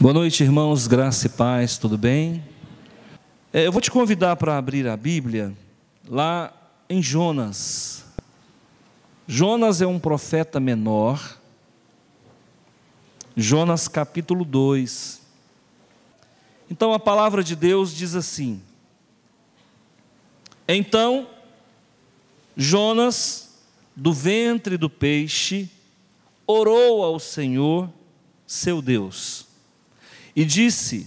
Boa noite, irmãos, graça e paz, tudo bem? Eu vou te convidar para abrir a Bíblia lá em Jonas. Jonas é um profeta menor. Jonas capítulo 2. Então a palavra de Deus diz assim: Então Jonas, do ventre do peixe, orou ao Senhor, seu Deus, e disse: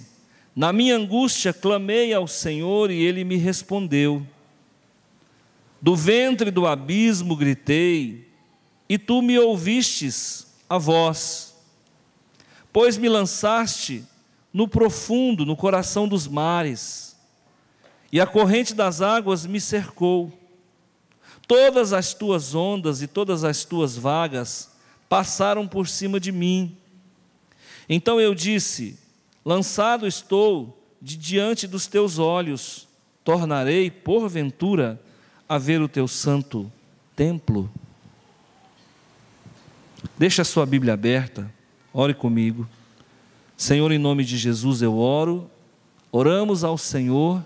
Na minha angústia clamei ao Senhor e Ele me respondeu. Do ventre do abismo gritei, e Tu me ouvistes a voz. Pois me lançaste no profundo, no coração dos mares, e a corrente das águas me cercou. Todas as Tuas ondas e todas as Tuas vagas passaram por cima de mim. Então eu disse: Lançado estou de diante dos Teus olhos, tornarei, porventura, a ver o Teu santo templo. Deixa a sua Bíblia aberta, ore comigo. Senhor, em nome de Jesus eu oro, oramos ao Senhor.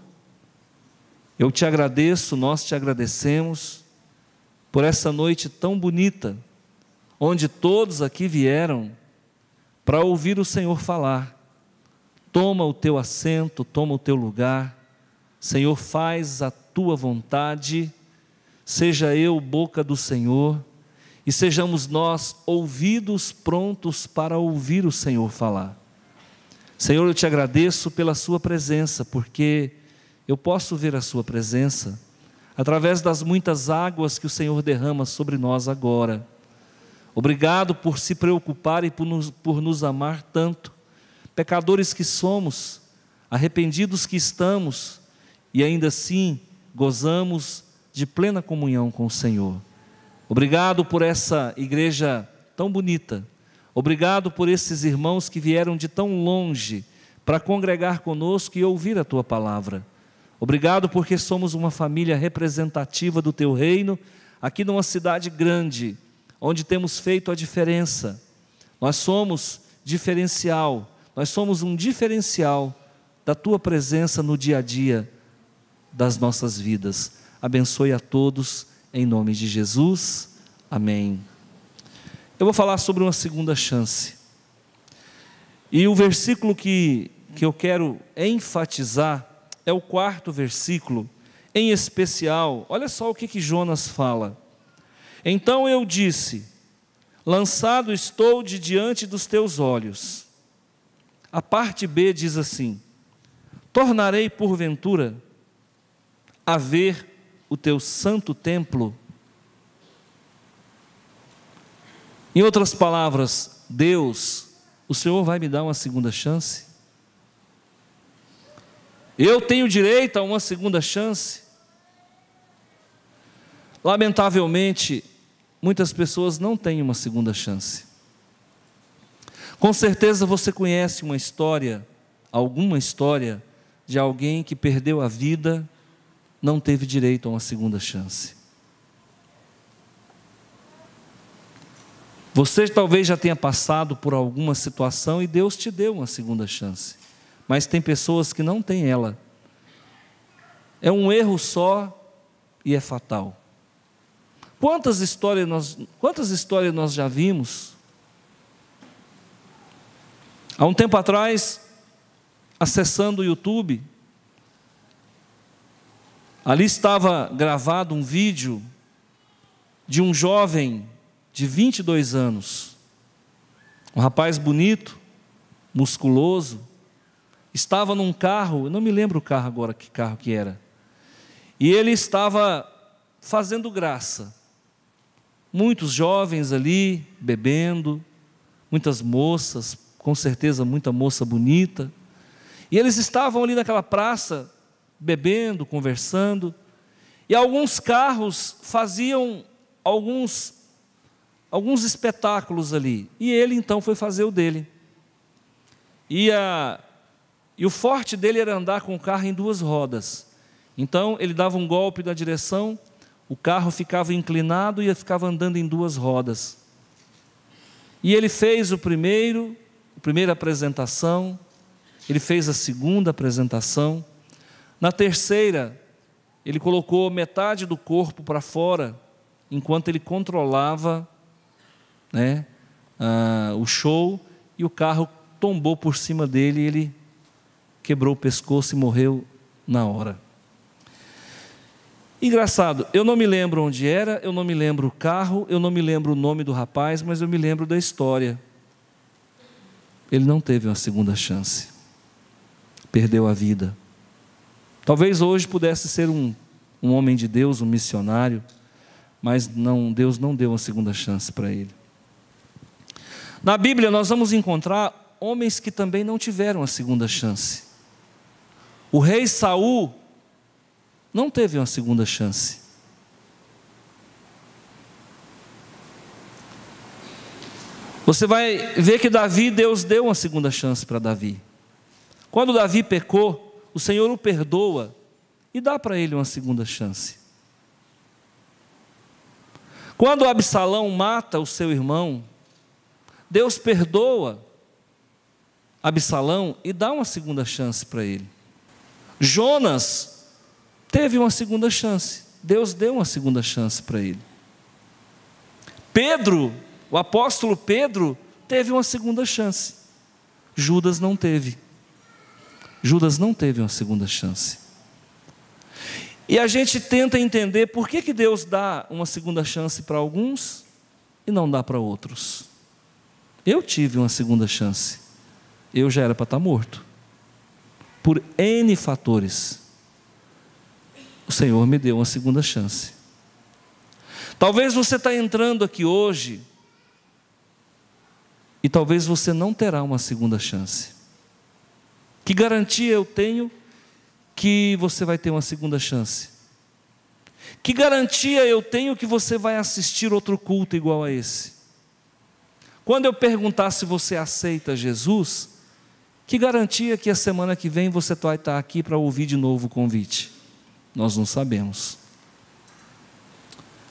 Eu te agradeço, nós te agradecemos por essa noite tão bonita, onde todos aqui vieram para ouvir o Senhor falar. Toma o teu assento, toma o teu lugar. Senhor, faz a tua vontade. Seja eu boca do Senhor e sejamos nós ouvidos prontos para ouvir o Senhor falar. Senhor, eu te agradeço pela sua presença, porque eu posso ver a sua presença através das muitas águas que o Senhor derrama sobre nós agora. Obrigado por se preocupar e por nos amar tanto. Pecadores que somos, arrependidos que estamos, e ainda assim gozamos de plena comunhão com o Senhor. Obrigado por essa igreja tão bonita. Obrigado por esses irmãos que vieram de tão longe para congregar conosco e ouvir a Tua palavra. Obrigado porque somos uma família representativa do Teu reino, aqui numa cidade grande, onde temos feito a diferença. Nós somos diferencial. Nós somos um diferencial da Tua presença no dia a dia das nossas vidas. Abençoe a todos, em nome de Jesus. Amém. Eu vou falar sobre uma segunda chance. E o versículo que eu quero enfatizar é o 4º versículo, em especial. Olha só o que Jonas fala. Então eu disse: Lançado estou de diante dos Teus olhos. A parte B diz assim: Tornarei porventura a ver o Teu santo templo. Em outras palavras, Deus, o Senhor vai me dar uma segunda chance? Eu tenho direito a uma segunda chance? Lamentavelmente, muitas pessoas não têm uma segunda chance. Com certeza você conhece uma história, alguma história, de alguém que perdeu a vida, não teve direito a uma segunda chance. Você talvez já tenha passado por alguma situação e Deus te deu uma segunda chance. Mas tem pessoas que não têm ela. É um erro só e é fatal. Quantas histórias nós já vimos? Há um tempo atrás, acessando o YouTube, ali estava gravado um vídeo de um jovem de 22 anos, um rapaz bonito, musculoso, estava num carro, eu não me lembro o carro agora, que carro que era, e ele estava fazendo graça. Muitos jovens ali, bebendo, muitas moças, com certeza muita moça bonita, e eles estavam ali naquela praça, bebendo, conversando, e alguns carros faziam alguns espetáculos ali, e ele então foi fazer o dele, e o forte dele era andar com o carro em 2 rodas, então ele dava um golpe na direção, o carro ficava inclinado e ficava andando em 2 rodas, e ele fez o primeiro, primeira apresentação, ele fez a segunda apresentação. Na terceira, ele colocou metade do corpo para fora, enquanto ele controlava, né, o show, e o carro tombou por cima dele e ele quebrou o pescoço e morreu na hora. Engraçado, eu não me lembro onde era, eu não me lembro o carro, eu não me lembro o nome do rapaz, mas eu me lembro da história. Ele não teve uma segunda chance, perdeu a vida. Talvez hoje pudesse ser um homem de Deus, um missionário, mas não, Deus não deu uma segunda chance para ele. Na Bíblia nós vamos encontrar homens que também não tiveram a segunda chance. O rei Saul não teve uma segunda chance. Você vai ver que Deus deu uma segunda chance para Davi. Quando Davi pecou, o Senhor o perdoa e dá para ele uma segunda chance. Quando Absalão mata o seu irmão, Deus perdoa Absalão e dá uma segunda chance para ele. Jonas teve uma segunda chance, Deus deu uma segunda chance para ele. Pedro, o apóstolo Pedro, teve uma segunda chance. Judas não teve. Judas não teve uma segunda chance. E a gente tenta entender por que Deus dá uma segunda chance para alguns e não dá para outros. Eu tive uma segunda chance. Eu já era para estar morto. Por N fatores. O Senhor me deu uma segunda chance. Talvez você está entrando aqui hoje e talvez você não terá uma segunda chance. Que garantia eu tenho que você vai ter uma segunda chance? Que garantia eu tenho que você vai assistir outro culto igual a esse? Quando eu perguntar se você aceita Jesus, que garantia que a semana que vem você vai estar aqui para ouvir de novo o convite? Nós não sabemos.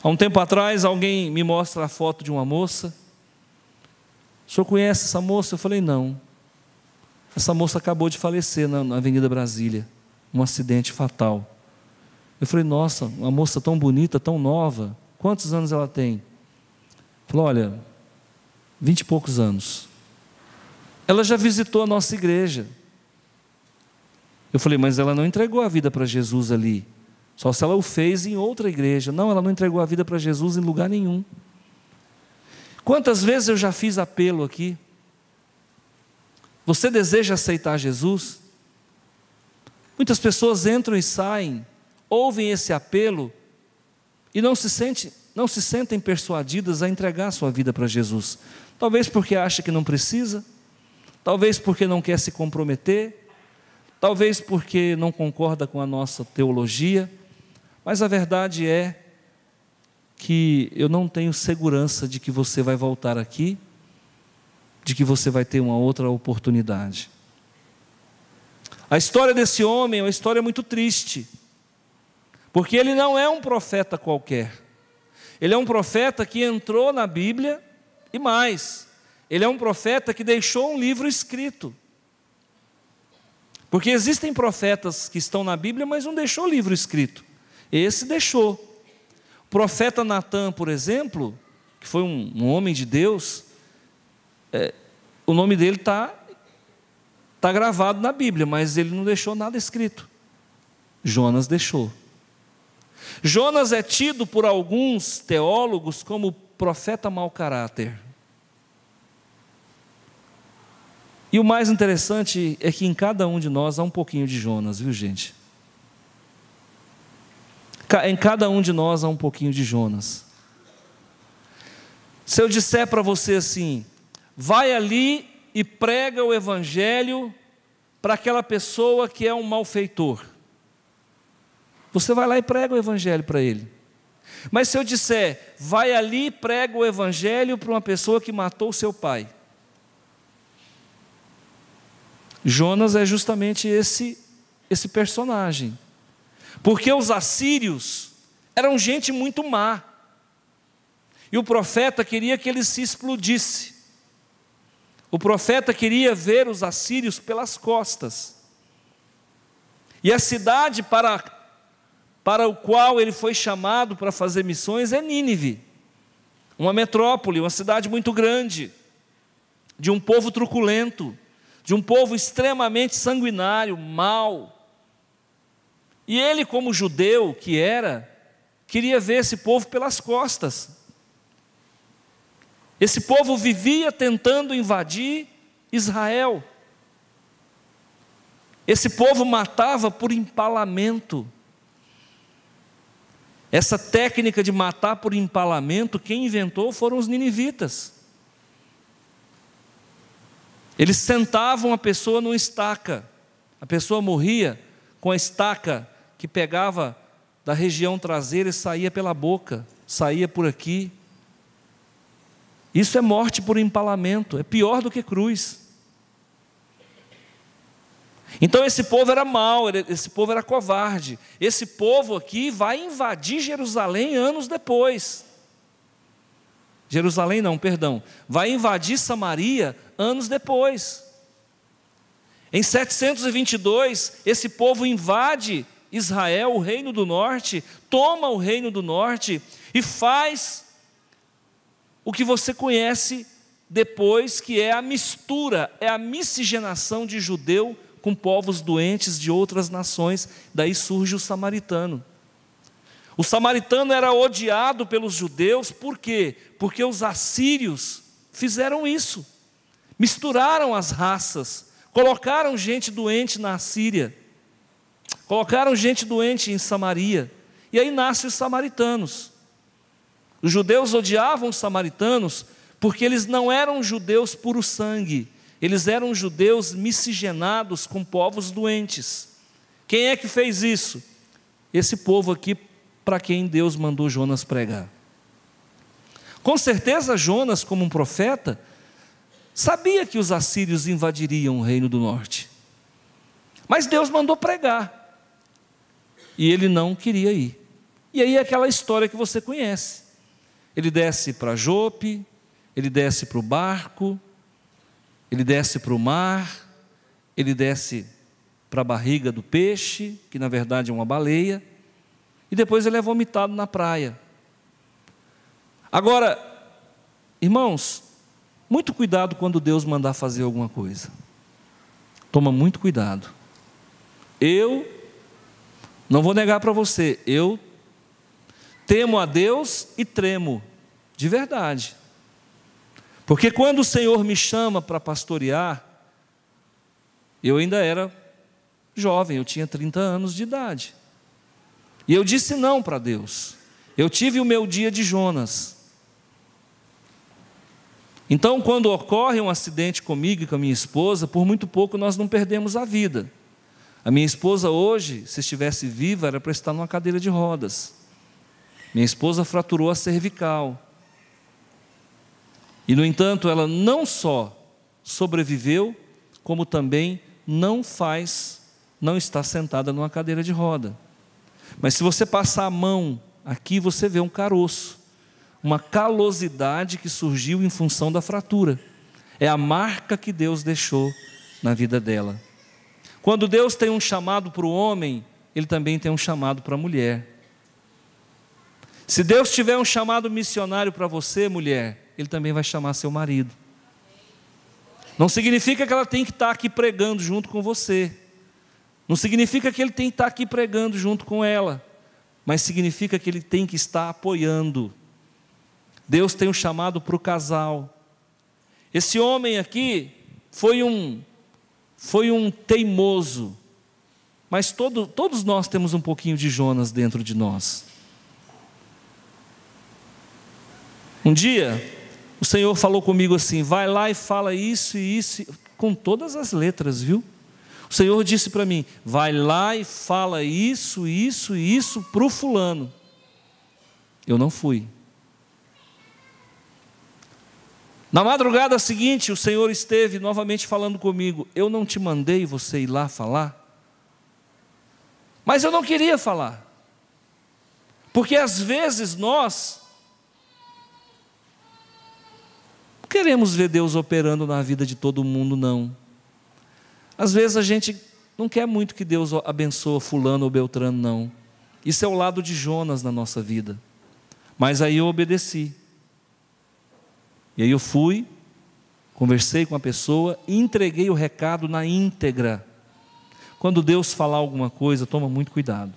Há um tempo atrás, alguém me mostra a foto de uma moça. O senhor conhece essa moça? Eu falei, não. Essa moça acabou de falecer na Avenida Brasília, um acidente fatal. Eu falei, nossa, uma moça tão bonita, tão nova, quantos anos ela tem? Falou, olha, 20 e poucos anos. Ela já visitou a nossa igreja. Eu falei, mas ela não entregou a vida para Jesus ali, só se ela o fez em outra igreja. Não, ela não entregou a vida para Jesus em lugar nenhum. Quantas vezes eu já fiz apelo aqui? Você deseja aceitar Jesus? Muitas pessoas entram e saem, ouvem esse apelo e não se sentem persuadidas a entregar a sua vida para Jesus. Talvez porque acha que não precisa, talvez porque não quer se comprometer, talvez porque não concorda com a nossa teologia, mas a verdade é que eu não tenho segurança de que você vai voltar aqui, de que você vai ter uma outra oportunidade. A história desse homem é uma história muito triste, porque ele não é um profeta qualquer. Ele é um profeta que entrou na Bíblia e mais, ele é um profeta que deixou um livro escrito. Porque existem profetas que estão na Bíblia, mas não deixou livro escrito. Esse deixou. O profeta Natã, por exemplo, que foi um homem de Deus, o nome dele está gravado na Bíblia, mas ele não deixou nada escrito. Jonas deixou. Jonas é tido por alguns teólogos como profeta mau caráter. E o mais interessante é que em cada um de nós há um pouquinho de Jonas, viu, gente? Em cada um de nós há um pouquinho de Jonas. Se eu disser para você assim, vai ali e prega o evangelho para aquela pessoa que é um malfeitor. Você vai lá e prega o evangelho para ele. Mas se eu disser, vai ali e prega o evangelho para uma pessoa que matou o seu pai. Jonas é justamente esse personagem. Porque os assírios eram gente muito má. E o profeta queria que ele se explodisse. O profeta queria ver os assírios pelas costas. E a cidade para o qual ele foi chamado para fazer missões é Nínive, uma metrópole, uma cidade muito grande, de um povo truculento, de um povo extremamente sanguinário, mau. E ele, como judeu que era, queria ver esse povo pelas costas. Esse povo vivia tentando invadir Israel. Esse povo matava por empalamento. Essa técnica de matar por empalamento, quem inventou foram os ninivitas. Eles sentavam a pessoa numa estaca. A pessoa morria com a estaca que pegava da região traseira e saía pela boca, saía por aqui. Isso é morte por empalamento, é pior do que cruz. Então esse povo era mau, esse povo era covarde. Esse povo aqui vai invadir Jerusalém anos depois. Jerusalém não, perdão. Vai invadir Samaria anos depois. Em 722, esse povo invade Israel, o reino do norte, toma o reino do norte e faz o que você conhece depois, que é a mistura, é a miscigenação de judeu com povos doentes de outras nações. Daí surge o samaritano. O samaritano era odiado pelos judeus, por quê? Porque os assírios fizeram isso, misturaram as raças, colocaram gente doente na Assíria, colocaram gente doente em Samaria, e aí nascem os samaritanos. Os judeus odiavam os samaritanos porque eles não eram judeus puro sangue, eles eram judeus miscigenados com povos doentes. Quem é que fez isso? Esse povo aqui, para quem Deus mandou Jonas pregar. Com certeza Jonas, como um profeta, sabia que os assírios invadiriam o reino do norte, mas Deus mandou pregar, e ele não queria ir. E aí é aquela história que você conhece. Ele desce para Jope, ele desce para o barco, ele desce para o mar, ele desce para a barriga do peixe, que na verdade é uma baleia, e depois ele é vomitado na praia. Agora, irmãos, muito cuidado quando Deus mandar fazer alguma coisa. Toma muito cuidado. Eu não vou negar para você, eu temo a Deus e tremo, de verdade. Porque quando o Senhor me chama para pastorear, eu ainda era jovem, eu tinha 30 anos de idade. E eu disse não para Deus. Eu tive o meu dia de Jonas. Então, quando ocorre um acidente comigo e com a minha esposa, por muito pouco nós não perdemos a vida. A minha esposa hoje, se estivesse viva, era para estar numa cadeira de rodas. Minha esposa fraturou a cervical. E, no entanto, ela não só sobreviveu, como também não está sentada numa cadeira de roda. Mas se você passar a mão aqui, você vê um caroço, uma calosidade que surgiu em função da fratura. É a marca que Deus deixou na vida dela. Quando Deus tem um chamado para o homem, Ele também tem um chamado para a mulher. Se Deus tiver um chamado missionário para você, mulher, Ele também vai chamar seu marido. Não significa que ela tem que estar aqui pregando junto com você. Não significa que ele tem que estar aqui pregando junto com ela. Mas significa que ele tem que estar apoiando. Deus tem um chamado para o casal. Esse homem aqui foi um teimoso. Mas todos nós temos um pouquinho de Jonas dentro de nós. Um dia, o Senhor falou comigo assim: vai lá e fala isso e isso, com todas as letras, viu? O Senhor disse para mim: vai lá e fala isso, isso e isso para o fulano. Eu não fui. Na madrugada seguinte, o Senhor esteve novamente falando comigo: eu não te mandei você ir lá falar? Mas eu não queria falar. Porque às vezes nós queremos ver Deus operando na vida de todo mundo, não. Às vezes a gente não quer muito que Deus abençoe fulano ou beltrano, não. Isso é o lado de Jonas na nossa vida. Mas aí eu obedeci. E aí eu fui, conversei com a pessoa e entreguei o recado na íntegra. Quando Deus falar alguma coisa, toma muito cuidado.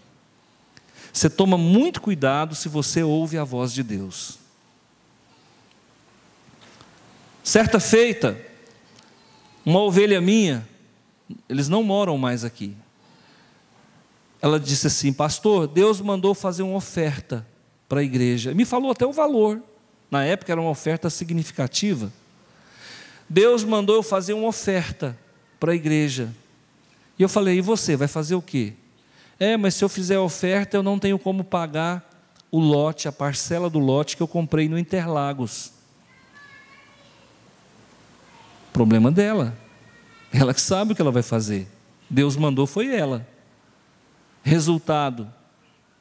Você toma muito cuidado se você ouve a voz de Deus. Certa feita, uma ovelha minha, eles não moram mais aqui. Ela disse assim: pastor, Deus mandou fazer uma oferta para a igreja. Me falou até o valor. Na época era uma oferta significativa. Deus mandou eu fazer uma oferta para a igreja. E eu falei: e você, vai fazer o quê? Mas se eu fizer a oferta, eu não tenho como pagar o lote, a parcela do lote que eu comprei no Interlagos. Problema dela. Ela que sabe o que ela vai fazer. Deus mandou, foi ela. Resultado,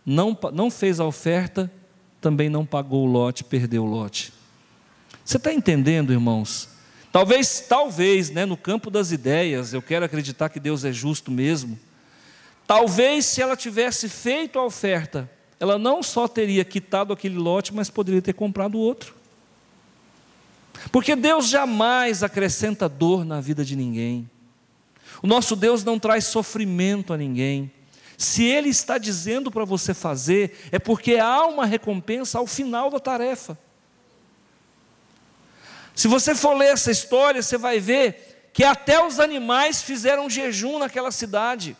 não fez a oferta, também não pagou o lote, perdeu o lote. Você está entendendo, irmãos? Talvez, né, no campo das ideias, eu quero acreditar que Deus é justo mesmo. Talvez se ela tivesse feito a oferta, ela não só teria quitado aquele lote, mas poderia ter comprado outro. Porque Deus jamais acrescenta dor na vida de ninguém. O nosso Deus não traz sofrimento a ninguém. Se Ele está dizendo para você fazer, é porque há uma recompensa ao final da tarefa. Se você for ler essa história, você vai ver que até os animais fizeram jejum naquela cidade.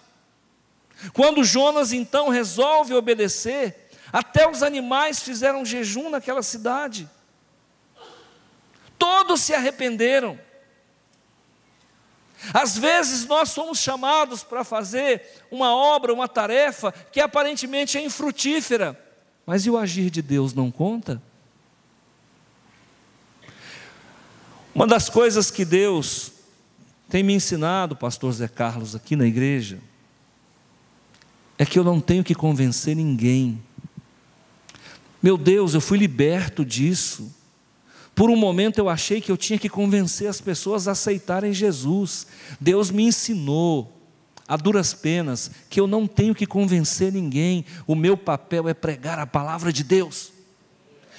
Quando Jonas então resolve obedecer, até os animais fizeram jejum naquela cidade. Todos se arrependeram. Às vezes nós somos chamados para fazer uma obra, uma tarefa que aparentemente é infrutífera, mas e o agir de Deus não conta? Uma das coisas que Deus tem me ensinado, pastor Zé Carlos, aqui na igreja, é que eu não tenho que convencer ninguém. Meu Deus, eu fui liberto disso. Por um momento eu achei que eu tinha que convencer as pessoas a aceitarem Jesus. Deus me ensinou, a duras penas, que eu não tenho que convencer ninguém. O meu papel é pregar a palavra de Deus.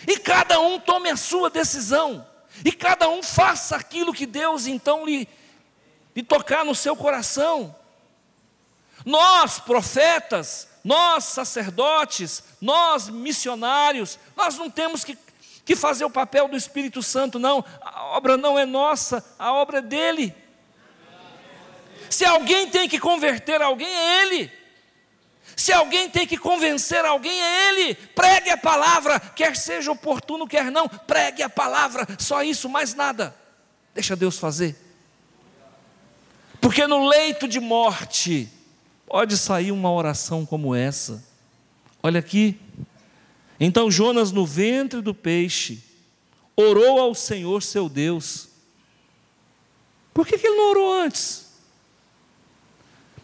E cada um tome a sua decisão. E cada um faça aquilo que Deus então lhe tocar no seu coração. Nós, profetas, nós, sacerdotes, nós, missionários, nós não temos que fazer o papel do Espírito Santo, não. A obra não é nossa, a obra é dele. Se alguém tem que converter alguém, é ele. Se alguém tem que convencer alguém, é ele. Pregue a palavra, quer seja oportuno, quer não. Pregue a palavra, só isso, mais nada. Deixa Deus fazer. Porque no leito de morte pode sair uma oração como essa. Olha aqui. Então Jonas, no ventre do peixe, orou ao Senhor seu Deus. Por que ele não orou antes?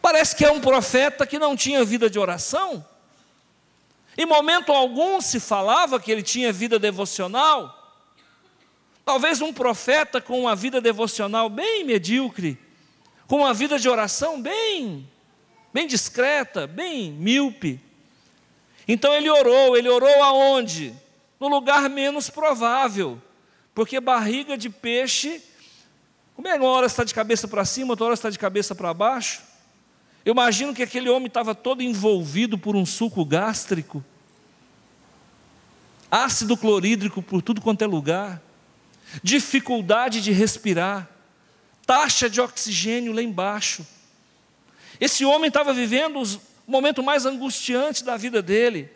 Parece que é um profeta que não tinha vida de oração. Em momento algum se falava que ele tinha vida devocional. Talvez um profeta com uma vida devocional bem medíocre, com uma vida de oração bem discreta, bem míope. Então ele orou aonde? No lugar menos provável, porque barriga de peixe, como é que uma hora está de cabeça para cima, outra hora está de cabeça para baixo? Eu imagino que aquele homem estava todo envolvido por um suco gástrico, ácido clorídrico por tudo quanto é lugar, dificuldade de respirar, taxa de oxigênio lá embaixo. Esse homem estava vivendo o momento mais angustiante da vida dele.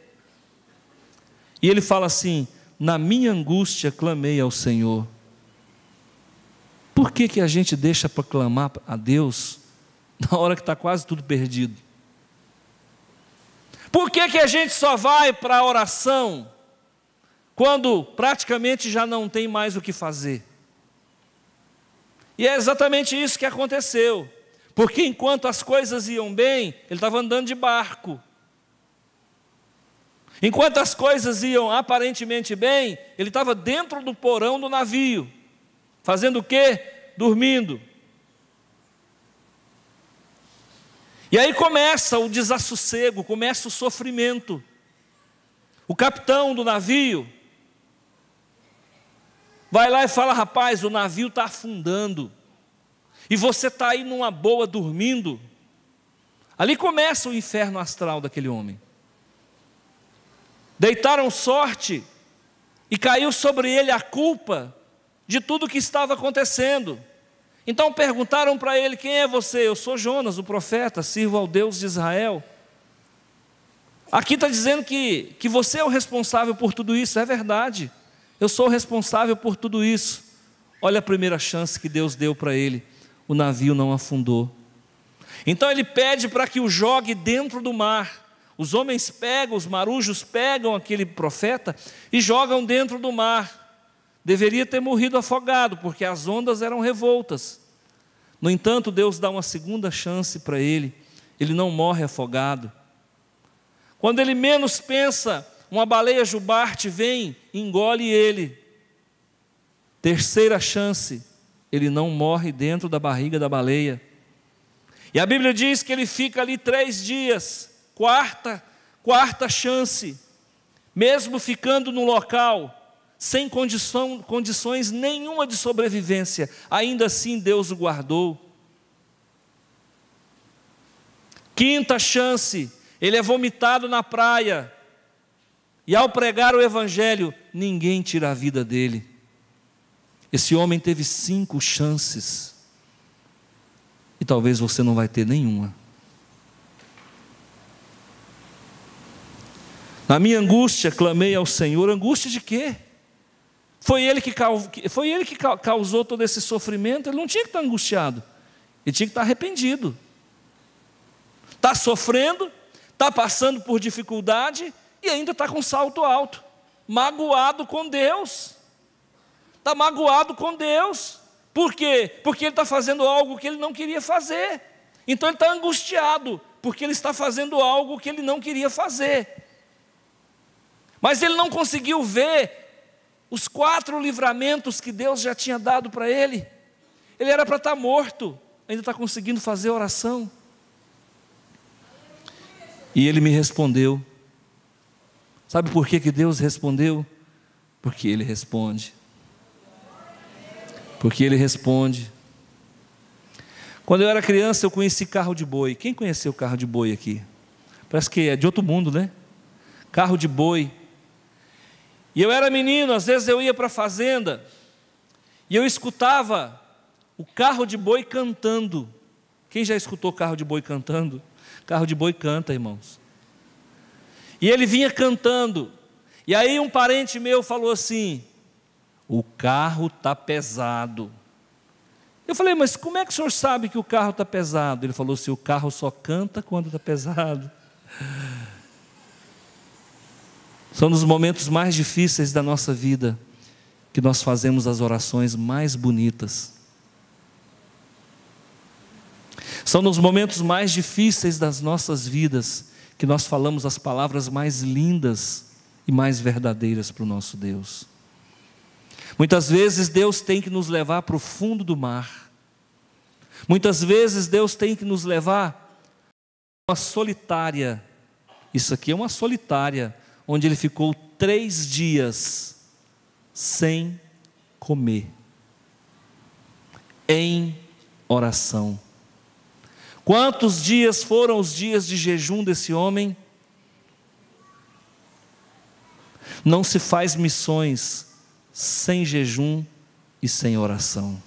E ele fala assim: na minha angústia clamei ao Senhor. Por que a gente deixa para clamar a Deus na hora que está quase tudo perdido? Por que a gente só vai para a oração quando praticamente já não tem mais o que fazer? E é exatamente isso que aconteceu. Porque enquanto as coisas iam bem, ele estava andando de barco. Enquanto as coisas iam aparentemente bem, ele estava dentro do porão do navio. Fazendo o quê? Dormindo. E aí começa o desassossego, começa o sofrimento. O capitão do navio vai lá e fala: rapaz, o navio está afundando, e você está aí numa boa dormindo. Ali começa o inferno astral daquele homem. Deitaram sorte e caiu sobre ele a culpa de tudo o que estava acontecendo. Então perguntaram para ele: quem é você? Eu sou Jonas, o profeta, sirvo ao Deus de Israel. Aqui está dizendo que você é o responsável por tudo isso. É verdade, eu sou o responsável por tudo isso. Olha a primeira chance que Deus deu para ele: o navio não afundou. Então ele pede para que o jogue dentro do mar. Os homens pegam, os marujos pegam aquele profeta e jogam dentro do mar. Deveria ter morrido afogado, porque as ondas eram revoltas. No entanto, Deus dá uma segunda chance para ele. Ele não morre afogado. Quando ele menos pensa, uma baleia jubarte vem e engole ele. Terceira chance, ele não morre dentro da barriga da baleia. E a Bíblia diz que ele fica ali 3 dias. Quarta chance, mesmo ficando no local, sem condições nenhuma de sobrevivência, ainda assim Deus o guardou. Quinta chance, ele é vomitado na praia, e ao pregar o evangelho, ninguém tira a vida dele. Esse homem teve 5 chances, e talvez você não vai ter nenhuma. Na minha angústia, clamei ao Senhor. Angústia de quê? Foi ele que causou todo esse sofrimento. Ele não tinha que estar angustiado, ele tinha que estar arrependido. Está sofrendo, está passando por dificuldade e ainda está com salto alto, magoado com Deus. Está magoado com Deus. Por quê? Porque ele está fazendo algo que ele não queria fazer. Então ele está angustiado, porque ele está fazendo algo que ele não queria fazer. Mas ele não conseguiu ver os 4 livramentos que Deus já tinha dado para ele. Ele era para estar morto, ainda está conseguindo fazer oração. E ele me respondeu. Sabe por que Deus respondeu? Porque Ele responde. Porque Ele responde. Quando eu era criança, eu conheci carro de boi. Quem conheceu carro de boi aqui? Parece que é de outro mundo, né? Carro de boi. E eu era menino, às vezes eu ia para a fazenda e eu escutava o carro de boi cantando. Quem já escutou carro de boi cantando? Carro de boi canta, irmãos. E ele vinha cantando. E aí um parente meu falou assim: o carro está pesado. Eu falei: mas como é que o senhor sabe que o carro está pesado? Ele falou assim: o carro só canta quando está pesado. São nos momentos mais difíceis da nossa vida que nós fazemos as orações mais bonitas. São nos momentos mais difíceis das nossas vidas que nós falamos as palavras mais lindas e mais verdadeiras para o nosso Deus. Muitas vezes Deus tem que nos levar para o fundo do mar. Muitas vezes Deus tem que nos levar a uma solitária. Isso aqui é uma solitária, onde ele ficou 3 dias sem comer, em oração. Quantos dias foram os dias de jejum desse homem? Não se faz missões sem jejum e sem oração.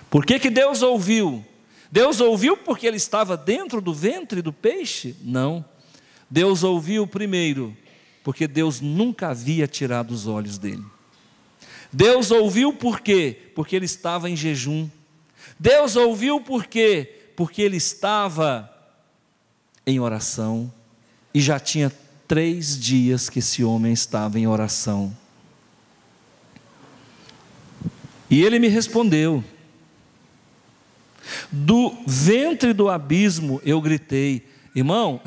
Por que Deus ouviu? Deus ouviu porque ele estava dentro do ventre do peixe? Não. Deus ouviu primeiro, porque Deus nunca havia tirado os olhos dele. Deus ouviu por quê? Porque ele estava em jejum. Deus ouviu por quê? Porque ele estava em oração. E já tinha 3 dias que esse homem estava em oração. E ele me respondeu. Do ventre do abismo eu gritei. Irmão,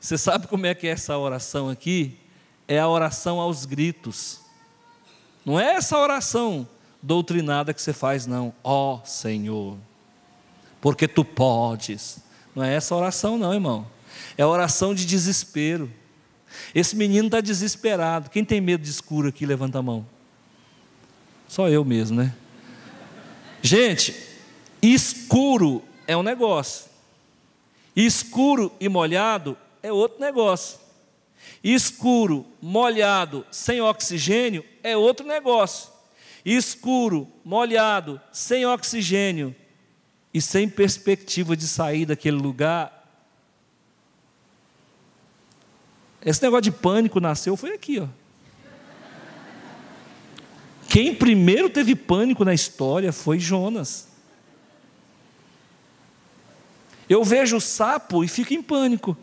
você sabe como é que é essa oração aqui? É a oração aos gritos. Não é essa oração doutrinada que você faz, não. Ó Senhor, porque Tu podes. Não é essa oração não, irmão. É oração de desespero. Esse menino está desesperado. Quem tem medo de escuro aqui, levanta a mão. Só eu mesmo, né? Gente, escuro é um negócio. Escuro e molhado é outro negócio. Escuro, molhado, sem oxigênio é outro negócio. Escuro, molhado, sem oxigênio e sem perspectiva de sair daquele lugar. Esse negócio de pânico nasceu foi aqui, ó. Quem primeiro teve pânico na história foi Jonas. Eu vejo o sapo e fico em pânico.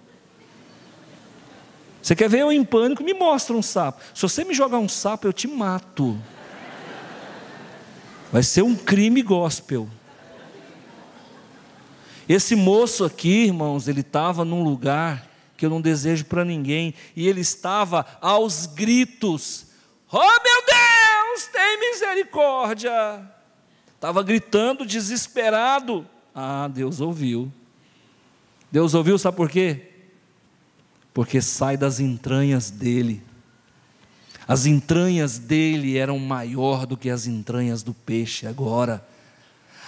Você quer ver eu em pânico? Me mostra um sapo. Se você me jogar um sapo, eu te mato. Vai ser um crime gospel. Esse moço aqui, irmãos, ele estava num lugar que eu não desejo para ninguém, e ele estava aos gritos: oh meu Deus, tem misericórdia. Estava gritando desesperado. Ah, Deus ouviu. Deus ouviu, sabe por quê? Porque sai das entranhas dele. As entranhas dele eram maior do que as entranhas do peixe agora.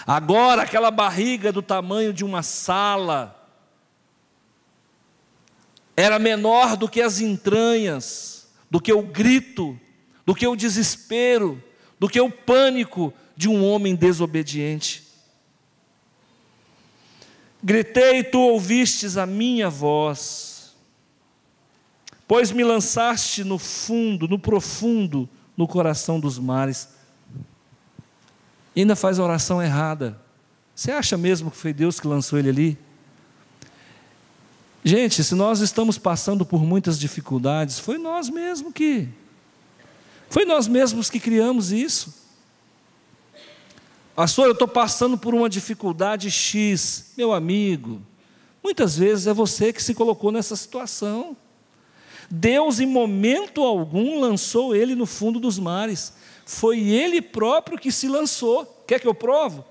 Agora aquela barriga do tamanho de uma sala era menor do que as entranhas, do que o grito, do que o desespero, do que o pânico de um homem desobediente. Gritei e tu ouvistes a minha voz, pois me lançaste no fundo, no profundo, no coração dos mares. E ainda faz a oração errada. Você acha mesmo que foi Deus que lançou ele ali? Gente, se nós estamos passando por muitas dificuldades, foi nós mesmos que criamos isso. Pastor, eu estou passando por uma dificuldade X. Meu amigo, muitas vezes é você que se colocou nessa situação. Deus em momento algum lançou ele no fundo dos mares. Foi ele próprio que se lançou. Quer que eu provo?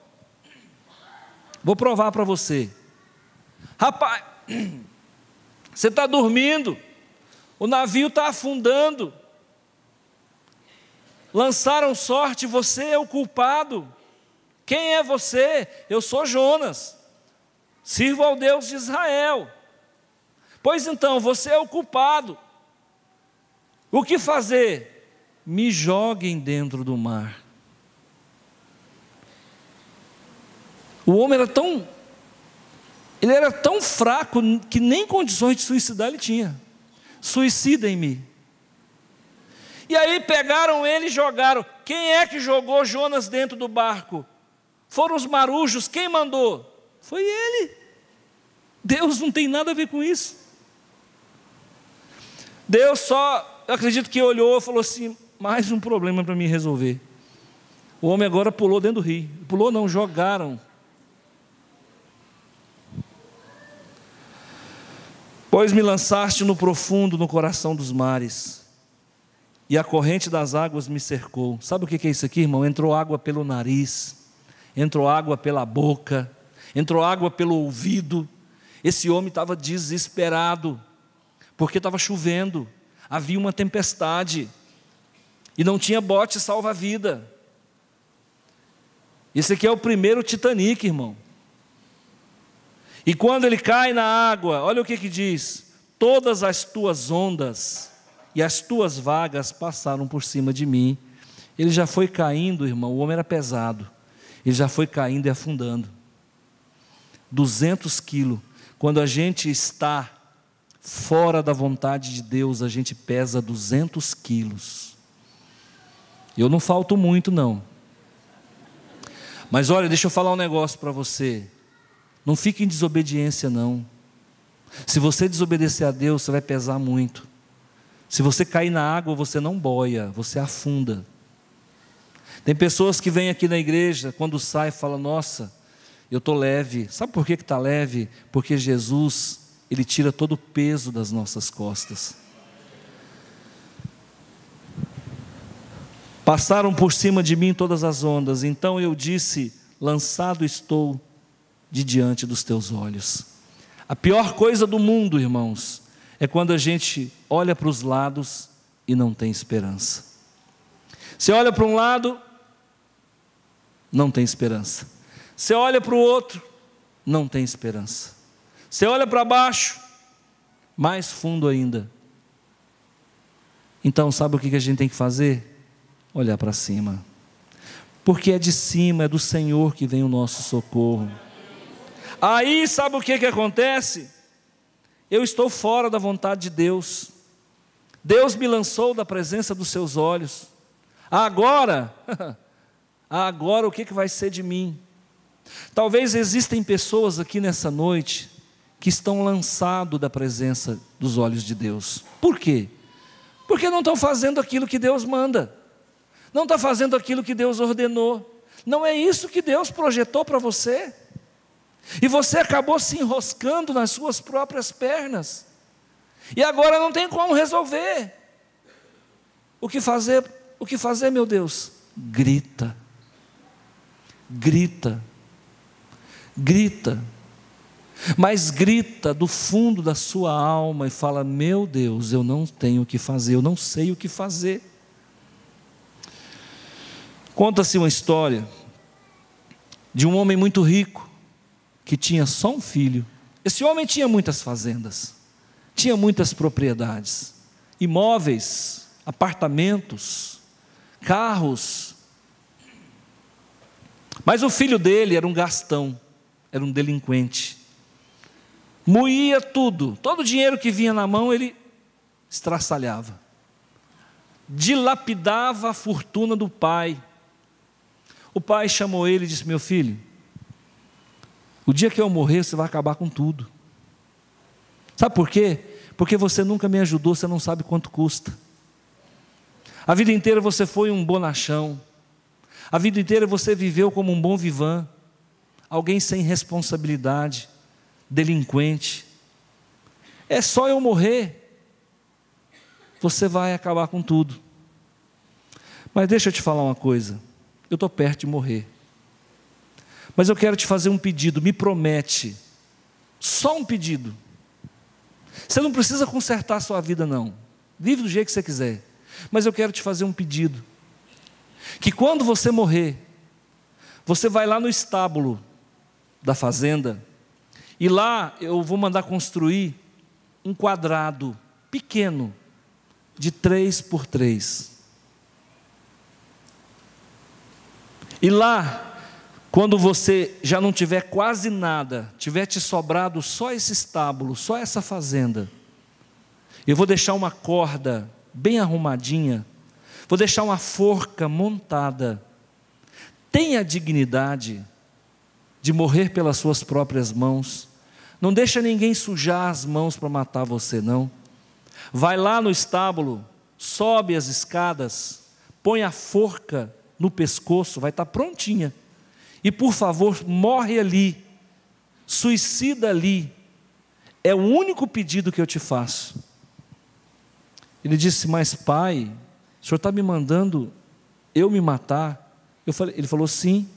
Vou provar para você. Rapaz, você está dormindo, o navio está afundando, lançaram sorte, você é o culpado. Quem é você? Eu sou Jonas, sirvo ao Deus de Israel. Pois então, você é o culpado. O que fazer? Me joguem dentro do mar. O homem era tão fraco que nem condições de suicidar ele tinha. Suicidem-me. E aí pegaram ele e jogaram. Quem é que jogou Jonas dentro do barco? Foram os marujos. Quem mandou? Foi ele. Deus não tem nada a ver com isso. Deus só, eu acredito que olhou e falou assim: mais um problema para mim resolver. O homem agora pulou dentro do rio. Pulou não, jogaram. Pois me lançaste no profundo, no coração dos mares, e a corrente das águas me cercou. Sabe o que é isso aqui, irmão? Entrou água pelo nariz, entrou água pela boca, entrou água pelo ouvido. Esse homem estava desesperado, porque estava chovendo, havia uma tempestade, e não tinha bote salva-vida. Esse aqui é o primeiro Titanic, irmão. E quando ele cai na água, olha o que diz: todas as tuas ondas e as tuas vagas passaram por cima de mim. Ele já foi caindo, irmão, o homem era pesado, ele já foi caindo e afundando. 200 quilos, quando a gente está fora da vontade de Deus, a gente pesa 200 quilos. Eu não falto muito não, mas olha, deixa eu falar um negócio para você. Não fique em desobediência não. Se você desobedecer a Deus, você vai pesar muito. Se você cair na água, você não boia, você afunda. Tem pessoas que vêm aqui na igreja, quando sai, falam: nossa, eu estou leve. Sabe por que está leve? Porque Jesus, Ele tira todo o peso das nossas costas. Passaram por cima de mim todas as ondas, então eu disse: lançado estou de diante dos teus olhos. A pior coisa do mundo, irmãos, é quando a gente olha para os lados e não tem esperança. Você olha para um lado, não tem esperança. Você olha para o outro, não tem esperança. Você olha para baixo, mais fundo ainda. Então, sabe o que a gente tem que fazer? Olhar para cima, porque é de cima, é do Senhor que vem o nosso socorro. Aí sabe o que acontece? Eu estou fora da vontade de Deus. Deus me lançou da presença dos seus olhos. Agora o que vai ser de mim? Talvez existem pessoas aqui nessa noite que estão lançados da presença dos olhos de Deus. Por quê? Porque não estão fazendo aquilo que Deus manda. Não está fazendo aquilo que Deus ordenou. Não é isso que Deus projetou para você. E você acabou se enroscando nas suas próprias pernas. E agora não tem como resolver. O que fazer? O que fazer, meu Deus? Grita. Grita. Grita. Mas grita do fundo da sua alma e fala: meu Deus, eu não tenho o que fazer, eu não sei o que fazer. Conta-se uma história de um homem muito rico, que tinha só um filho. Esse homem tinha muitas fazendas, tinha muitas propriedades, imóveis, apartamentos, carros. Mas o filho dele era um gastão, era um delinquente. Moía tudo, todo o dinheiro que vinha na mão ele estraçalhava. Dilapidava a fortuna do pai. O pai chamou ele e disse: meu filho, o dia que eu morrer você vai acabar com tudo. Sabe por quê? Porque você nunca me ajudou, você não sabe quanto custa. A vida inteira você foi um bonachão. A vida inteira você viveu como um bom vivant, alguém sem responsabilidade, delinquente. É só eu morrer, você vai acabar com tudo. Mas deixa eu te falar uma coisa, eu estou perto de morrer, mas eu quero te fazer um pedido, me promete, só um pedido. Você não precisa consertar a sua vida não, vive do jeito que você quiser, mas eu quero te fazer um pedido, que quando você morrer, você vai lá no estábulo da fazenda, e lá eu vou mandar construir um quadrado pequeno, de 3 por 3. E lá, quando você já não tiver quase nada, tiver te sobrado só esse estábulo, só essa fazenda, eu vou deixar uma corda bem arrumadinha, vou deixar uma forca montada. Tenha a dignidade de morrer pelas suas próprias mãos. Não deixa ninguém sujar as mãos para matar você, não. Vai lá no estábulo, sobe as escadas, põe a forca no pescoço, vai estar prontinha. E por favor, morre ali, suicida ali. É o único pedido que eu te faço. Ele disse: mas pai, o senhor está me mandando eu me matar? Ele falou: sim,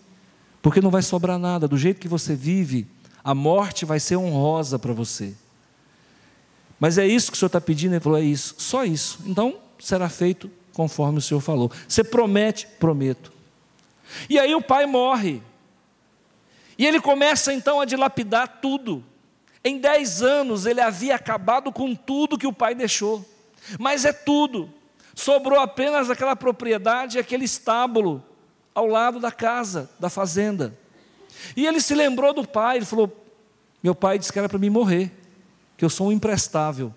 porque não vai sobrar nada, do jeito que você vive, a morte vai ser honrosa para você. Mas é isso que o senhor está pedindo? Ele falou: é isso, só isso. Então será feito conforme o senhor falou. Você promete? Prometo. E aí o pai morre, e ele começa então a dilapidar tudo. Em 10 anos ele havia acabado com tudo que o pai deixou, mas é tudo, sobrou apenas aquela propriedade, aquele estábulo ao lado da casa, da fazenda. E ele se lembrou do pai, ele falou: meu pai disse que era para mim morrer, que eu sou um imprestável,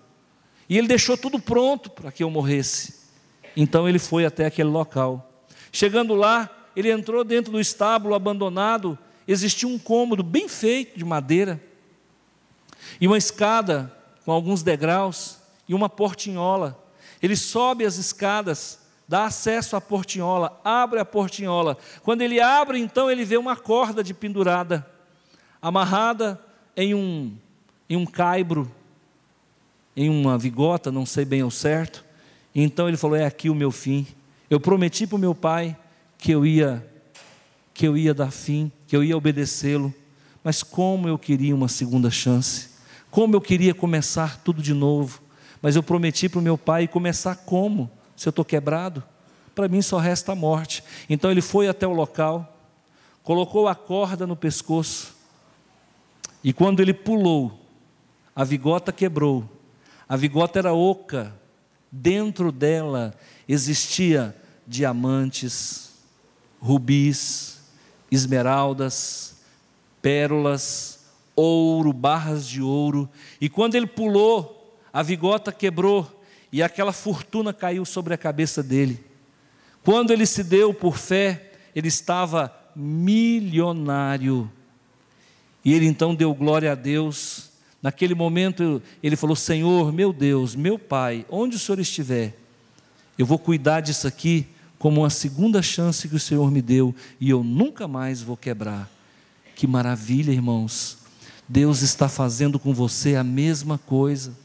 e ele deixou tudo pronto para que eu morresse. Então ele foi até aquele local. Chegando lá, ele entrou dentro do estábulo abandonado. Existia um cômodo bem feito de madeira, e uma escada com alguns degraus, e uma portinhola. Ele sobe as escadas, dá acesso à portinhola, abre a portinhola. Quando ele abre, então ele vê uma corda de pendurada, amarrada em um caibro, em uma vigota, não sei bem ao certo. Então ele falou: é aqui o meu fim. Eu prometi para o meu pai que eu ia dar fim, que eu ia obedecê-lo, mas como eu queria uma segunda chance, como eu queria começar tudo de novo, mas eu prometi para o meu pai, começar como? Se eu estou quebrado, para mim só resta a morte. Então ele foi até o local, colocou a corda no pescoço, e quando ele pulou, a vigota quebrou. A vigota era oca, dentro dela existia diamantes, rubis, esmeraldas, pérolas, ouro, barras de ouro. E quando ele pulou, a vigota quebrou e aquela fortuna caiu sobre a cabeça dele. Quando ele se deu por fé, ele estava milionário. E ele então deu glória a Deus. Naquele momento ele falou: Senhor, meu Deus, meu Pai, onde o Senhor estiver, eu vou cuidar disso aqui como uma segunda chance que o Senhor me deu, e eu nunca mais vou quebrar. Que maravilha, irmãos. Deus está fazendo com você a mesma coisa.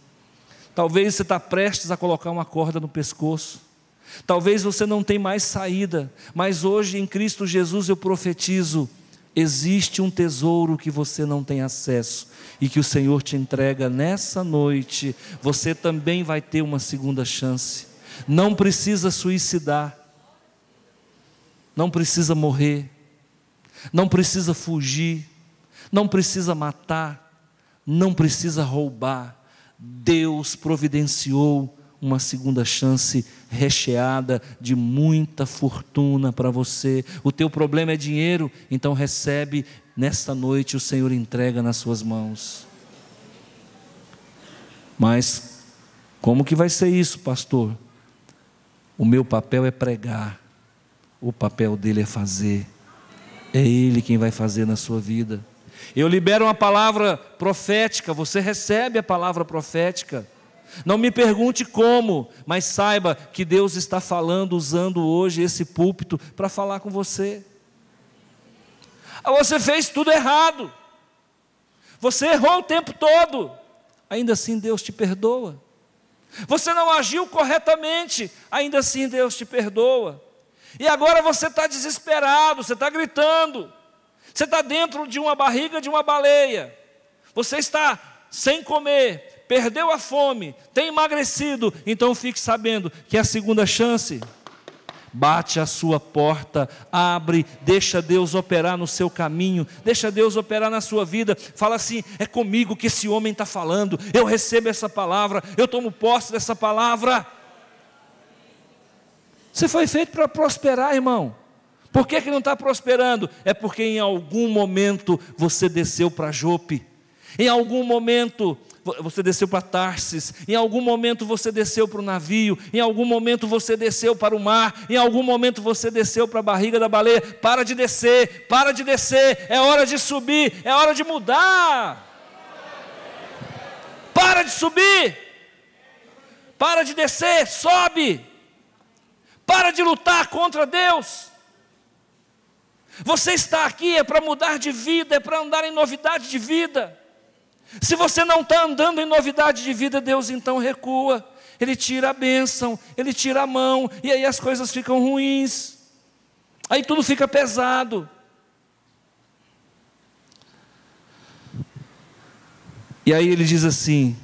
Talvez você está prestes a colocar uma corda no pescoço, talvez você não tenha mais saída, mas hoje em Cristo Jesus eu profetizo: existe um tesouro que você não tem acesso, e que o Senhor te entrega nessa noite. Você também vai ter uma segunda chance. Não precisa suicidar, não precisa morrer, não precisa fugir, não precisa matar, não precisa roubar. Deus providenciou uma segunda chance recheada de muita fortuna para você. O teu problema é dinheiro, então recebe nesta noite, o Senhor entrega nas suas mãos. Mas como que vai ser isso, pastor? O meu papel é pregar, o papel dele é fazer. É ele quem vai fazer na sua vida. Eu libero uma palavra profética, você recebe a palavra profética. Não me pergunte como, mas saiba que Deus está falando, usando hoje esse púlpito para falar com você. Você fez tudo errado, você errou o tempo todo, ainda assim Deus te perdoa. Você não agiu corretamente, ainda assim Deus te perdoa. E agora você está desesperado, você está gritando, você está dentro de uma barriga de uma baleia, você está sem comer, perdeu a fome, tem emagrecido. Então fique sabendo que a segunda chance bate à sua porta, abre, deixa Deus operar no seu caminho, deixa Deus operar na sua vida. Fala assim: é comigo que esse homem está falando, eu recebo essa palavra, eu tomo posse dessa palavra. Você foi feito para prosperar, irmão. Por que não está prosperando? É porque em algum momento você desceu para Jope, em algum momento você desceu para Tarsis, em algum momento você desceu para o navio, em algum momento você desceu para o mar, em algum momento você desceu para a barriga da baleia. Para de descer, é hora de subir, é hora de mudar. Para de subir, para de descer, sobe. Para de lutar contra Deus. Você está aqui é para mudar de vida, é para andar em novidade de vida. Se você não está andando em novidade de vida, Deus então recua. Ele tira a bênção, Ele tira a mão, e aí as coisas ficam ruins. Aí tudo fica pesado. E aí ele diz assim: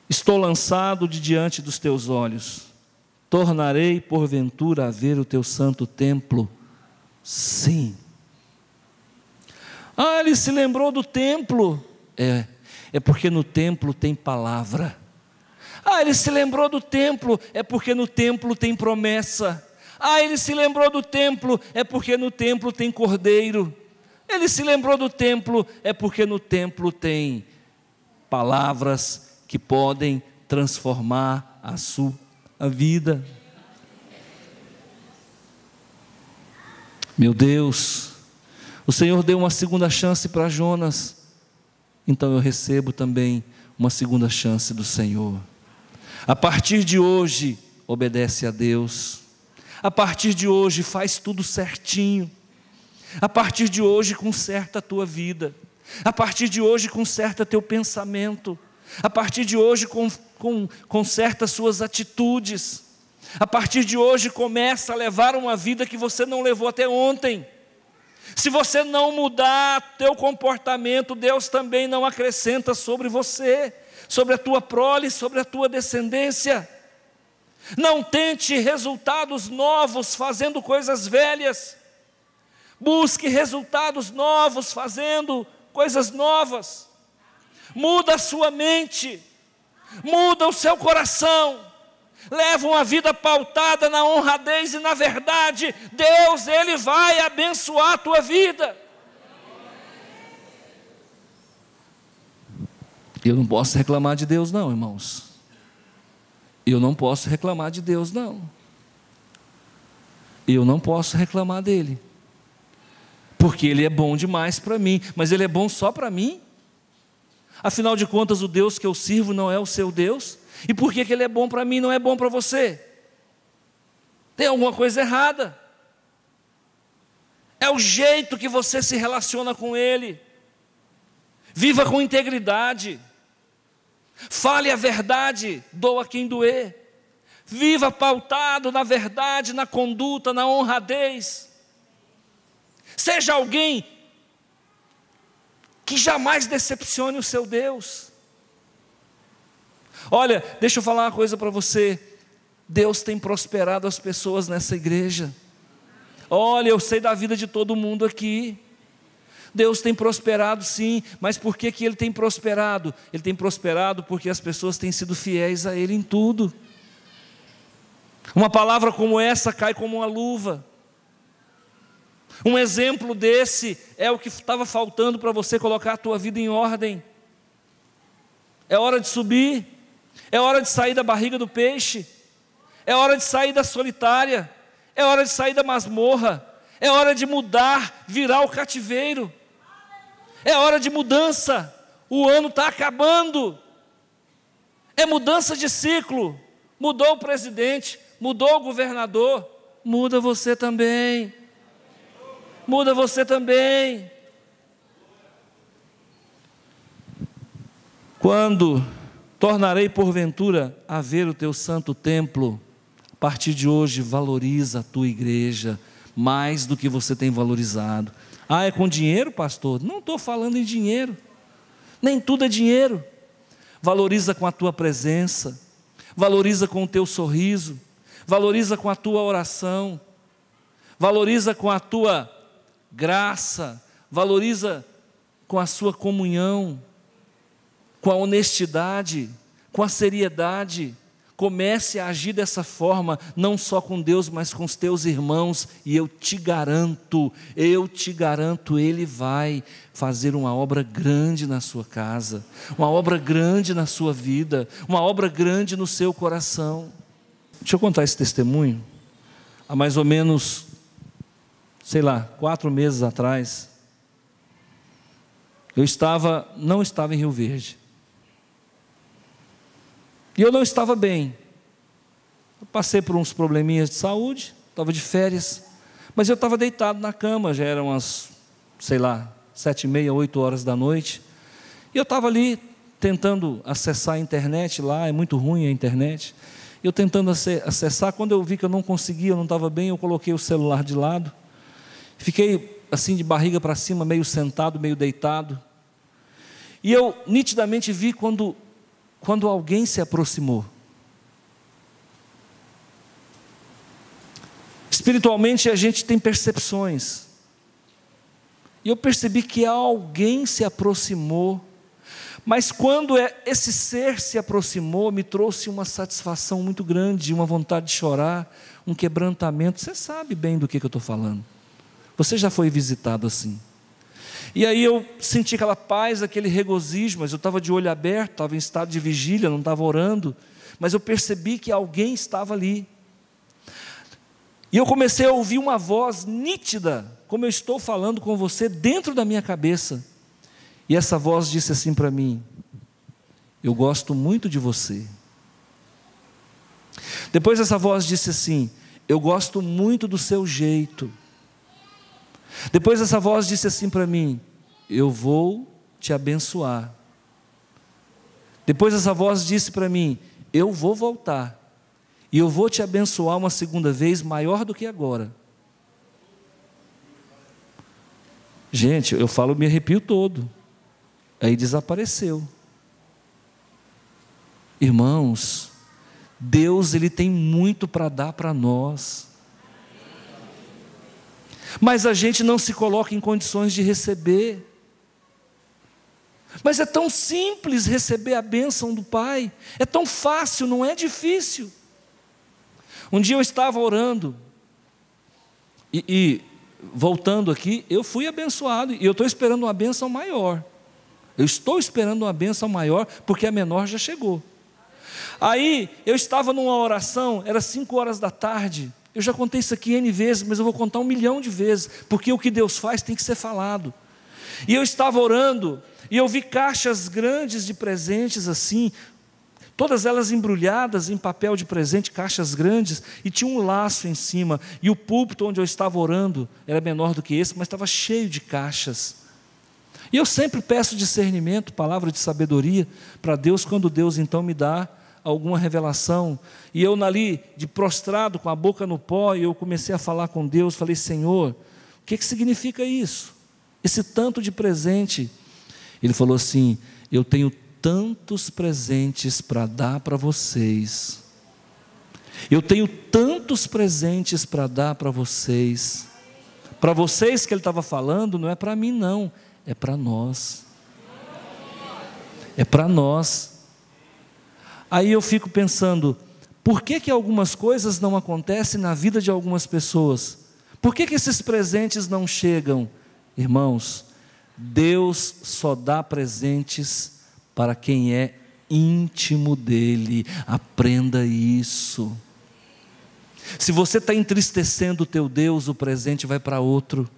estou lançado de diante dos teus olhos, tornarei porventura a ver o teu santo templo. Sim. Ele se lembrou do templo. É porque no templo tem palavra. Ele se lembrou do templo, é porque no templo tem promessa. Ele se lembrou do templo, é porque no templo tem cordeiro. Ele se lembrou do templo, é porque no templo tem palavras que podem transformar a sua vida. Meu Deus, o Senhor deu uma segunda chance para Jonas, então eu recebo também uma segunda chance do Senhor. A partir de hoje, obedece a Deus. A partir de hoje, faz tudo certinho. A partir de hoje, conserta a tua vida. A partir de hoje, conserta teu pensamento. A partir de hoje, conserta as suas atitudes. A partir de hoje, começa a levar uma vida que você não levou até ontem. Se você não mudar teu comportamento, Deus também não acrescenta sobre você, sobre a tua prole, sobre a tua descendência. Não tente resultados novos fazendo coisas velhas. Busque resultados novos fazendo coisas novas. Muda a sua mente, muda o seu coração. Leva uma vida pautada na honradez e na verdade. Deus, Ele vai abençoar a tua vida. Eu não posso reclamar de Deus não, irmãos. Eu não posso reclamar de Deus não. Eu não posso reclamar dEle. Porque Ele é bom demais para mim. Mas Ele é bom só para mim? Afinal de contas, o Deus que eu sirvo não é o seu Deus? E por que Ele é bom para mim e não é bom para você? Tem alguma coisa errada. É o jeito que você se relaciona com Ele. Viva com integridade. Fale a verdade, doa quem doer. Viva pautado na verdade, na conduta, na honradez. Seja alguém que jamais decepcione o seu Deus. Olha, deixa eu falar uma coisa para você. Deus tem prosperado as pessoas nessa igreja. Olha, eu sei da vida de todo mundo aqui. Deus tem prosperado sim, mas por que Ele tem prosperado? Ele tem prosperado porque as pessoas têm sido fiéis a Ele em tudo. Uma palavra como essa cai como uma luva. Um exemplo desse é o que estava faltando para você colocar a tua vida em ordem. É hora de subir. É hora de sair da barriga do peixe. É hora de sair da solitária. É hora de sair da masmorra. É hora de mudar, virar o cativeiro. É hora de mudança. O ano está acabando. É mudança de ciclo. Mudou o presidente, mudou o governador. Muda você também. Muda você também. Quando tornarei porventura a ver o teu santo templo, a partir de hoje valoriza a tua igreja mais do que você tem valorizado. Ah, é com dinheiro, pastor? Não estou falando em dinheiro, nem tudo é dinheiro. Valoriza com a tua presença, valoriza com o teu sorriso, valoriza com a tua oração, valoriza com a tua graça, valoriza com a sua comunhão, com a honestidade, com a seriedade. Comece a agir dessa forma, não só com Deus, mas com os teus irmãos, e eu te garanto, Ele vai fazer uma obra grande na sua casa, uma obra grande na sua vida, uma obra grande no seu coração. Deixa eu contar esse testemunho. Há mais ou menos, 4 meses atrás, eu não estava em Rio Verde. E eu não estava bem. Eu passei por uns probleminhas de saúde, estava de férias, mas eu estava deitado na cama, já eram umas, 7h30, 8 horas da noite, e eu estava ali tentando acessar a internet lá, é muito ruim a internet, eu tentando acessar, quando eu vi que eu não conseguia, eu não estava bem, eu coloquei o celular de lado, fiquei assim de barriga para cima, meio sentado, meio deitado, e eu nitidamente vi quando alguém se aproximou. Espiritualmente a gente tem percepções. E eu percebi que alguém se aproximou. Mas quando esse ser se aproximou, me trouxe uma satisfação muito grande, uma vontade de chorar, um quebrantamento. Você sabe bem do que eu estou falando. Você já foi visitado assim. E aí eu senti aquela paz, aquele regozijo, mas eu estava de olho aberto, estava em estado de vigília, não estava orando, mas eu percebi que alguém estava ali. E eu comecei a ouvir uma voz nítida, como eu estou falando com você, dentro da minha cabeça. E essa voz disse assim para mim: eu gosto muito de você. Depois essa voz disse assim: eu gosto muito do seu jeito. Depois essa voz disse assim para mim: eu vou te abençoar. Depois essa voz disse para mim: eu vou voltar e eu vou te abençoar uma segunda vez maior do que agora. Gente, eu falo, me arrepio todo. Aí desapareceu. Irmãos, Deus, Ele tem muito para dar para nós. Mas a gente não se coloca em condições de receber. Mas é tão simples receber a bênção do Pai. É tão fácil, não é difícil. Um dia eu estava orando e voltando aqui, eu fui abençoado e eu estou esperando uma bênção maior. Eu estou esperando uma bênção maior porque a menor já chegou. Aí eu estava numa oração, era 5 horas da tarde. Eu já contei isso aqui N vezes, mas eu vou contar 1 milhão de vezes, porque o que Deus faz tem que ser falado. E eu estava orando e eu vi caixas grandes de presentes assim, todas elas embrulhadas em papel de presente, caixas grandes, e tinha um laço em cima, e o púlpito onde eu estava orando era menor do que esse, mas estava cheio de caixas. E eu sempre peço discernimento, palavra de sabedoria para Deus, quando Deus então me dá alguma revelação. E eu ali, de prostrado, com a boca no pó, e eu comecei a falar com Deus, falei: Senhor, o que significa isso? Esse tanto de presente. Ele falou assim: eu tenho tantos presentes para dar para vocês. Eu tenho tantos presentes para dar para vocês. Para vocês que ele estava falando, não é para mim não, é para nós. É para nós. Aí eu fico pensando, por que algumas coisas não acontecem na vida de algumas pessoas? Por que esses presentes não chegam? Irmãos, Deus só dá presentes para quem é íntimo dele. Aprenda isso. Se você está entristecendo o teu Deus, o presente vai para outro.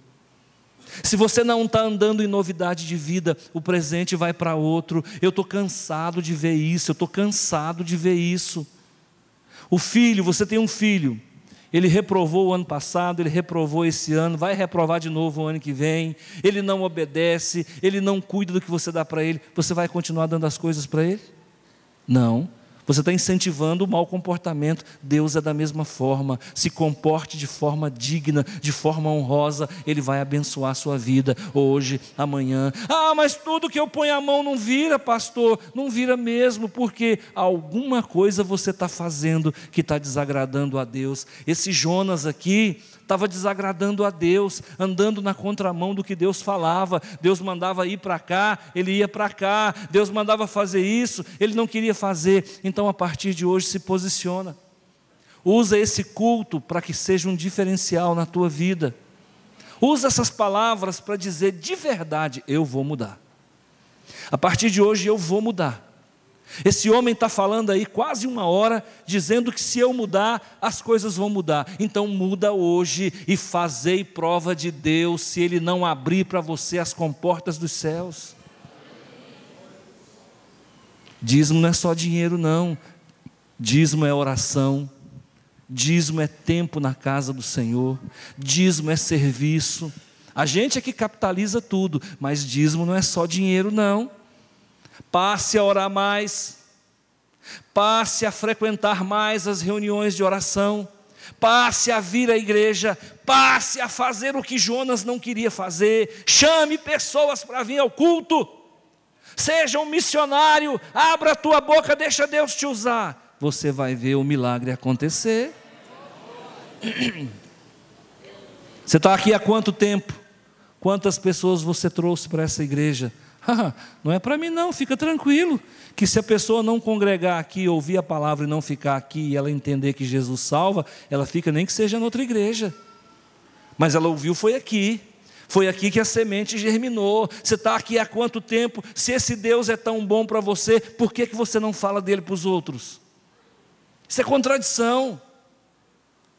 Se você não está andando em novidade de vida, o presente vai para outro. Eu estou cansado de ver isso, eu estou cansado de ver isso. O filho, você tem um filho, ele reprovou o ano passado, ele reprovou esse ano, vai reprovar de novo o ano que vem, ele não obedece, ele não cuida do que você dá para ele, você vai continuar dando as coisas para ele? Não. Você está incentivando o mau comportamento. Deus é da mesma forma. Se comporte de forma digna, de forma honrosa, Ele vai abençoar a sua vida, hoje, amanhã. Ah, mas tudo que eu ponho a mão não vira, pastor. Não vira mesmo, porque alguma coisa você está fazendo que está desagradando a Deus. Esse Jonas aqui estava desagradando a Deus, andando na contramão do que Deus falava. Deus mandava ir para cá, ele ia para cá. Deus mandava fazer isso, ele não queria fazer. Então, a partir de hoje, se posiciona. Usa esse culto para que seja um diferencial na tua vida. Usa essas palavras para dizer de verdade: eu vou mudar. A partir de hoje eu vou mudar. Esse homem está falando aí quase 1 hora, dizendo que se eu mudar, as coisas vão mudar. Então muda hoje e fazei prova de Deus, se Ele não abrir para você as comportas dos céus. Dízimo não é só dinheiro não, dízimo é oração, dízimo é tempo na casa do Senhor, dízimo é serviço. A gente é que capitaliza tudo, mas dízimo não é só dinheiro não. Passe a orar mais, passe a frequentar mais as reuniões de oração, passe a vir à igreja, passe a fazer o que Jonas não queria fazer, chame pessoas para vir ao culto, seja um missionário, abra a tua boca, deixa Deus te usar, você vai ver o milagre acontecer. Você está aqui há quanto tempo? Quantas pessoas você trouxe para essa igreja? Não é para mim não, fica tranquilo, que se a pessoa não congregar aqui, ouvir a palavra e não ficar aqui, e ela entender que Jesus salva, ela fica nem que seja noutra igreja, mas ela ouviu, foi aqui que a semente germinou. Você está aqui há quanto tempo? Se esse Deus é tão bom para você, por que você não fala dele para os outros? Isso é contradição.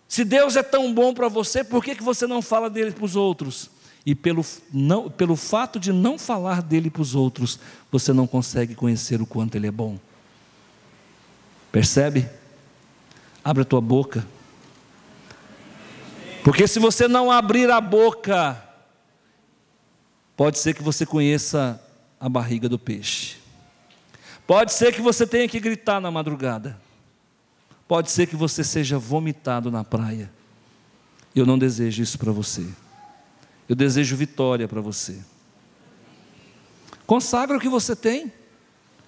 Se Deus é tão bom para você, por que você não fala dele para os outros? E pelo fato de não falar dele para os outros, você não consegue conhecer o quanto ele é bom. Percebe? Abre a tua boca. Porque se você não abrir a boca, pode ser que você conheça a barriga do peixe. Pode ser que você tenha que gritar na madrugada. pode ser que você seja vomitado na praia. Eu não desejo isso para você. Eu desejo vitória para você. Consagra o que você tem. O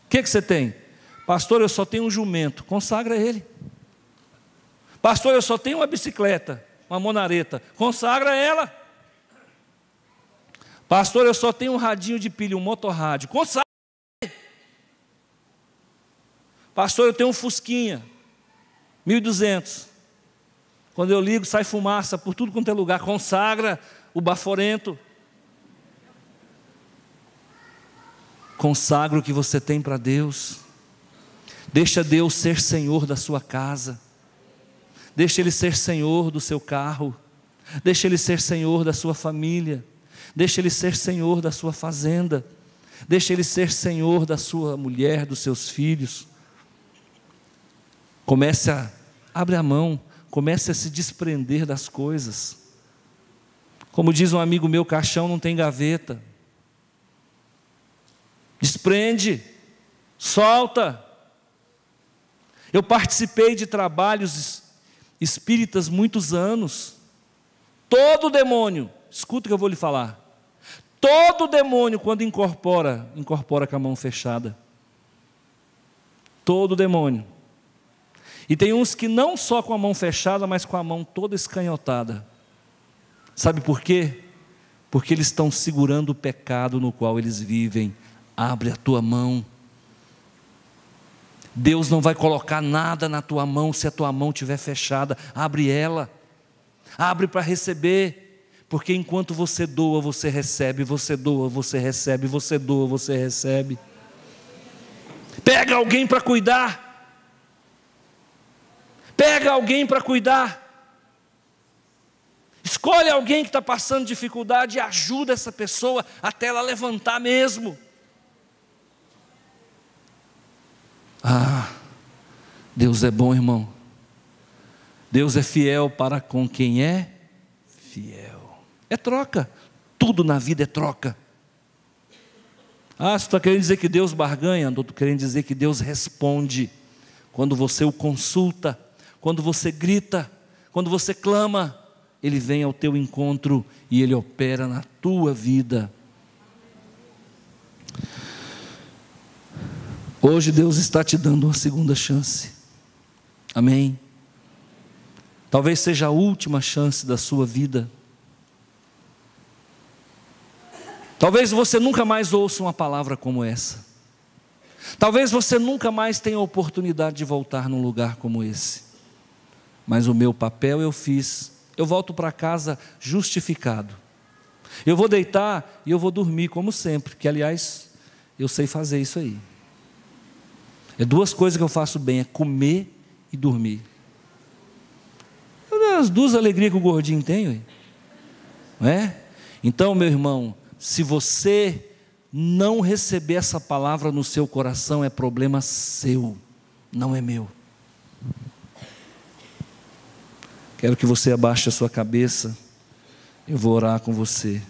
que você tem? Pastor, eu só tenho um jumento. Consagra ele. Pastor, eu só tenho uma bicicleta, uma monareta. Consagra ela. Pastor, eu só tenho um radinho de pilha, um motorrádio. Consagra ele. Pastor, eu tenho um Fusquinha, 1.200. Quando eu ligo, sai fumaça por tudo quanto é lugar. Consagra o baforento. Consagra o que você tem para Deus. Deixa Deus ser Senhor da sua casa. Deixa Ele ser Senhor do seu carro. Deixa Ele ser Senhor da sua família. Deixa Ele ser Senhor da sua fazenda. Deixa Ele ser Senhor da sua mulher, dos seus filhos. Abre a mão, comece a se desprender das coisas. Como diz um amigo meu, caixão não tem gaveta. Desprende, solta. Eu participei de trabalhos espíritas muitos anos. Todo demônio, escuta o que eu vou lhe falar. Todo demônio, quando incorpora com a mão fechada. Todo demônio. E tem uns que não só com a mão fechada, mas com a mão toda escanhotada. Sabe por quê? Porque eles estão segurando o pecado no qual eles vivem. Abre a tua mão. Deus não vai colocar nada na tua mão se a tua mão estiver fechada. Abre ela. Abre para receber. Porque enquanto você doa, você recebe. Você doa, você recebe. Você doa, você recebe. Pega alguém para cuidar. Pega alguém para cuidar. Escolhe alguém que está passando dificuldade e ajuda essa pessoa até ela levantar mesmo. Deus é bom, irmão. Deus é fiel para com quem é fiel. É troca. Tudo na vida é troca. Você está querendo dizer que Deus barganha? Não estou querendo dizer que Deus responde. Quando você o consulta, quando você grita, quando você clama, Ele vem ao teu encontro e Ele opera na tua vida. Hoje Deus está te dando uma segunda chance. Amém? Talvez seja a última chance da sua vida. Talvez você nunca mais ouça uma palavra como essa. Talvez você nunca mais tenha a oportunidade de voltar num lugar como esse. Mas o meu papel eu fiz. Eu volto para casa justificado. Eu vou deitar e eu vou dormir como sempre, que aliás, eu sei fazer isso aí. É duas coisas que eu faço bem, é comer e dormir. As duas alegrias que o gordinho tem, não é? Então, meu irmão, se você não receber essa palavra no seu coração, é problema seu, não é meu. Quero que você abaixe a sua cabeça, eu vou orar com você.